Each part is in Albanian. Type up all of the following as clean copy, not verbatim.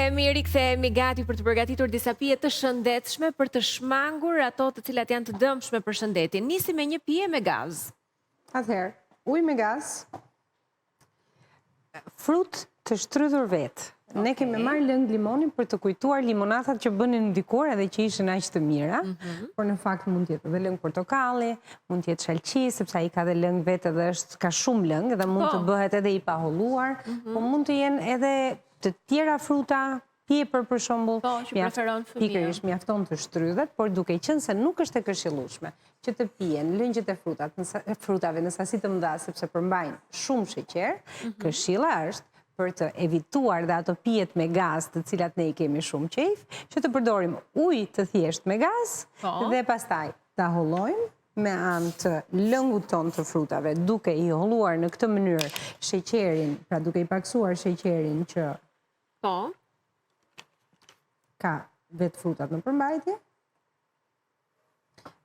Rikthehemi gati për të përgatitur disa pije të shëndetshme për të shmangur ato të cilat janë të dëmshme për shëndetin. Nisim me një pije me gaz. Atëherë, ujë me gaz, frut të shtrydhur vetë. Ne kemi marrë lëng limonin për të kujtuar limonatat që bënin dikur edhe që ishin aq të mira, por në fakt mund të jetë edhe lëng portokalli, mund të jetë shalqi, sepse ai ka dhe lëng vetë dhe ka shumë lëng dhe mund të bëhet edhe i paholluar, po mund të jenë edhe të tjera fruta, pjepër për shembull, që preferon fëmia. pikërisht mjafton të shtrydhet, por duke qenë se nuk është e këshillueshme që të pijen lëngjet e frutave në sasi të mëdha sepse përmbajnë shumë sheqer, këshilla është për të evituar dhe ato pijet me gaz të cilat ne i kemi shumë qejf, që të përdorim ujë të thjesht me gaz dhe pastaj ta hollojmë me anë të lëngut ton të frutave, duke i holluar në këtë mënyrë sheqerin, pra duke i paksuar sheqerin që ka vetë frutat në përmbajtje.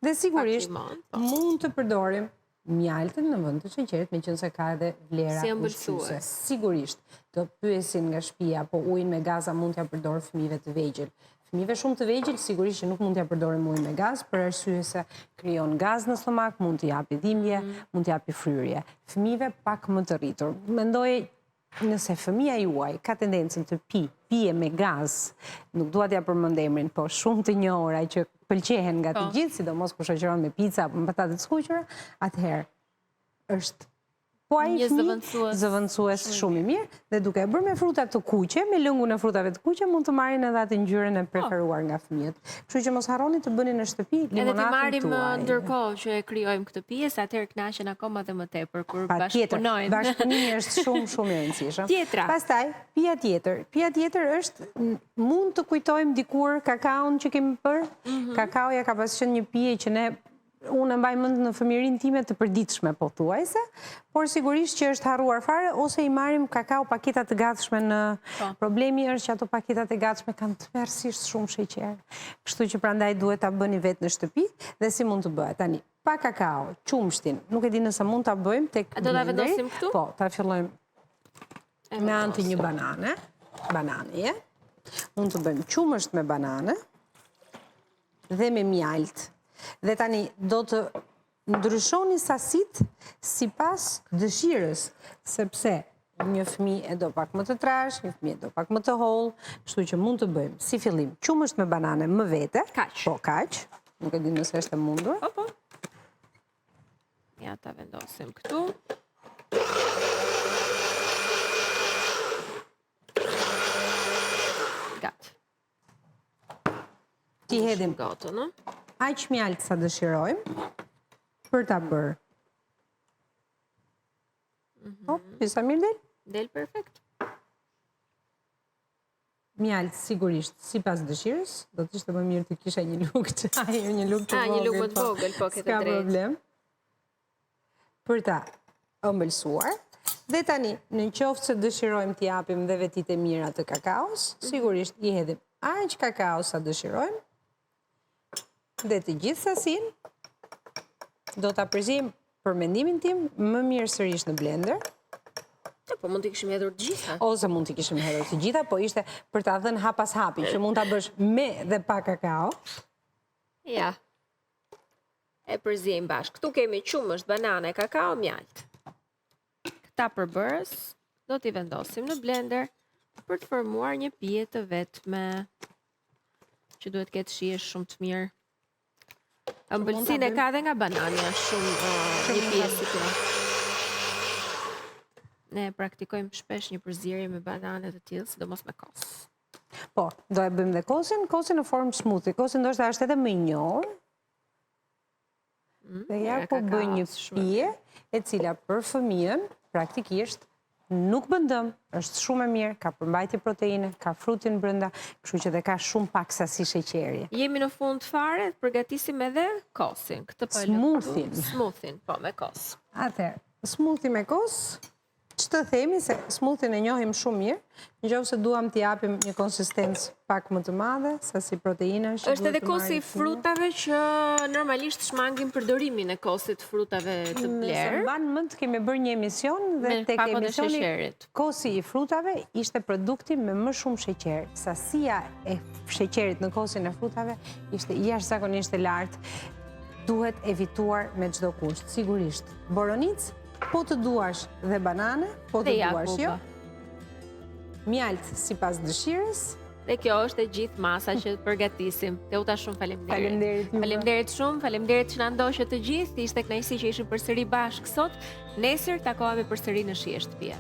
Dhe sigurisht mund të përdorim mjaltën në vend të sheqerit, meqense ka edhe vlera ushqyese. Sigurisht, të pyesin nga shtëpia, po ujin me gaz a mund t'ja përdor fëmijëve të vegjël. Fëmijëve shumë të vegjël sigurisht që nuk mund t'ja përdorim ujin me gaz, për arsye se krijon gaz në stomak, mund t'i japi dhimbje, mund t'i japi fryrje. Fëmijëve pak më të rritur. Mendoj nëse fëmia juaj ka tendencën të pije me gaz, nuk dua t'ja përmend emrin, po shumë të njohura që pëlqehen nga të gjithë, sidomos kur shoqëron me pica apo me patate të skuqura, atëherë është po ai zëvendësues shumë i mirë dhe duke e bërë me fruta të kuqe, me lëngun e frutave të kuqe, mund të marrin edhe atë ngjyrën e preferuar nga fëmijët. Kështu që mos harroni të bëni në shtëpi limonadën tuaj. Edhe ti marrim ndërkohë që e krijojmë këtë pije, se atëherë kënaqen akoma dhe më tepër kur bashkëpunojmë. Bashkëpunimi është shumë i rëndësishëm. Tjetra. Pastaj, pija tjetër është mund të kujtojmë dikur kakaon që kemi bërë. Kakaoja ka pasur qenë një pije që unë mbaj mend në fëmijërinë time të përditshme pothuajse, por sigurisht që është harruar fare ose i marrim kakao paketa të gatshme në problemi është që ato paketat e gatshme kanë tmerrsisht shumë sheqer. Kështu që prandaj duhet ta bëni vetë në shtëpi dhe si mund të bëhet tani. Pa kakao, qumshtin, nuk e di nëse mund ta bëjmë tek blenderi. Do ta vendosim këtu? Po, ta fillojmë me anë të një banane. Mund të bëjmë qumësht me banane dhe me mjalt. Dhe tani do të ndryshoni sasit sipas dëshirës, sepse një fëmijë e do pak më të trash, një fëmijë e do pak më të hollë, kështu që mund të bëjmë si fillim qumësht me banane më vete. Po, kaq. Nuk e di nëse është e mundur. Po. Ja ta vendosim këtu. Gati. Ti hedhim gotën, aq mjalt sa dëshirojmë për ta bërë. Pisa mirë del? Del perfekt. Mjalt sigurisht sipas dëshirës, do të ishte më mirë të kisha një lugë të vogël. Një lugë të vogël, po këtë drejt. S'ka problem. Për ta ëmbëlsuar. Dhe tani, në qoftë se dëshirojmë t'i japim dhe vetit e mira të kakaos, sigurisht i hedhim aq kakao sa dëshirojmë. Dhe të gjithë sasin do ta përzijmë për mendimin tim më mirë sërish në blender. Po mund t'i kishim hedhur të gjitha. Ose mund t'i kishim hedhur të gjitha, po ishte për ta dhënë hap pas hapi, që mund ta bësh me dhe pa kakao. Ja. E përzijmë bashkë. Këtu kemi qumësht, banane, kakao, mjalt. Këta përbërës do t'i vendosim në blender për të formuar një pije të vetme që duhet ketë shije shumë të mirë. Ëmbëlsinë e ka dhe nga banania shumë një pjesë si kjo. Ne praktikojmë shpesh një përzierje me banane të tillë, sidomos me kos. Po, do e bëjmë dhe kosin në formë smoothie. Kosi ndoshta është edhe më i njohur. Dhe ja po bëj një pije e cila për fëmijën praktikisht nuk bën dëm, është shumë e mirë, ka përmbajtje proteine, ka frutin brenda, kështu që dhe ka shumë pak sasi sheqeri. Jemi në fund fare, përgatisim edhe kosin. Smoothie. Smoothie, po, me kos. Atëherë, smoothie me kos. Që të themi se smoothie e njohim shumë mirë, nëse duam t'i japim një konsistencë pak më të madhe, sasi proteina që është edhe kosi i frutave që normalisht shmangim përdorimin e kosit frutave të blerë. Nëse mban mend kemi bërë një emision dhe tek emisioni kosi i frutave ishte produkti me më shumë sheqer. Sasia e sheqerit në kosin e frutave ishte jashtëzakonisht e lartë. Duhet evituar me çdo kusht, sigurisht. Boronicë, po të duash dhe banane, po të duash jo. Mjalt sipas dëshirës. Dhe kjo është e gjithë masa që përgatisim. Teuta shumë faleminderit. Faleminderit. Faleminderit shumë, faleminderit që na ndoqët të gjithë. Ishte kënaqësi që ishim përsëri bashkë sot. Nesër takohemi përsëri në Shije Shtëpia.